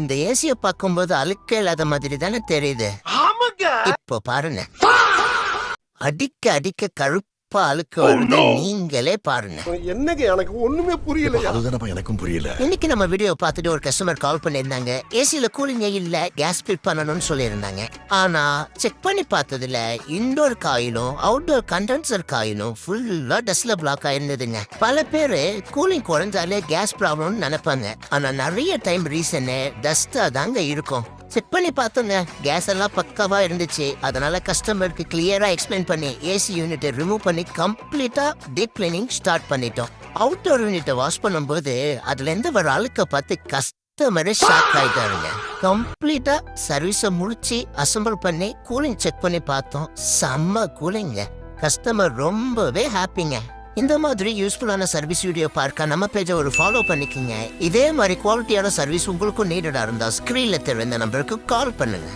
இந்த ஏசிய பார்க்கும்போது அழுக்கே இல்லாத மாதிரி தானே தெரியுது. இப்போ பாருங்க, அடிக்க அடிக்க கழுப்பா அழுக்கு வருது. நீங்களே பாருங்க. என்னங்க எனக்கு ஒண்ணுமே புரியல. அதுதானப்பா எனக்கும் புரியல. இன்னைக்கு நம்ம வீடியோ பார்த்துட்டு ஒரு கஸ்டமர் கால் பண்ணியிருந்தாங்க. ஏசியில கூலிங்கே இல்ல, கேஸ் ஃபிட் பண்ணணும்னு சொல்லியிருந்தாங்க. ஆனா செக் பண்ணி பார்த்ததுல இன்டோர் காயிலும் அவுட்டோர் கண்டென்சர் காயிலும் ஃபுல்லா டஸ்ட்ல பிளாக் ஆயிருந்ததுங்க. பல பேரு கூலிங் குறைஞ்சாலே கேஸ் ப்ராப்ளம்னு நினைப்பாங்க. ஆனா நிறைய டைம் ரீசனு டஸ்டா தாங்க இருக்கும். செக் பண்ணி பார்த்தோங்க, கேஸ் எல்லாம் பக்காவா இருந்துச்சு. அதனால கஸ்டமருக்கு கிளியரா எக்ஸ்பிளைன் பண்ணி ஏசி யூனிட்டை ரிமூவ் பண்ணி கம்ப்ளீட்டா டீப் கிளீனிங் ஸ்டார்ட் பண்ணிட்டோம். அவுட்டோர் யூனிட்டை வாஷ் பண்ணும்போது அதுல இருந்து வர அழுக்க பார்த்து கஸ்டமரே ஷாக் ஆயிட்டாருங்க. கம்ப்ளீட்டா சர்வீஸை முடிச்சு அசம்பிள் பண்ணி கூலிங் செக் பண்ணி பார்த்தோம். செம்ம கூலிங்க. கஸ்டமர் ரொம்பவே ஹாப்பிங்க. இந்த மாதிரி யூஸ்ஃபுல்லான சர்வீஸ் வீடியோ பார்க்க நம்ம பேஜை ஒரு ஃபாலோ பண்ணிக்கங்க. இதே மாதிரி குவாலிட்டியான சர்வீஸ் உங்களுக்கும் நீடடா இருந்தா ஸ்கிரீன்ல தெரிந்த நம்பருக்கு கால் பண்ணுங்க.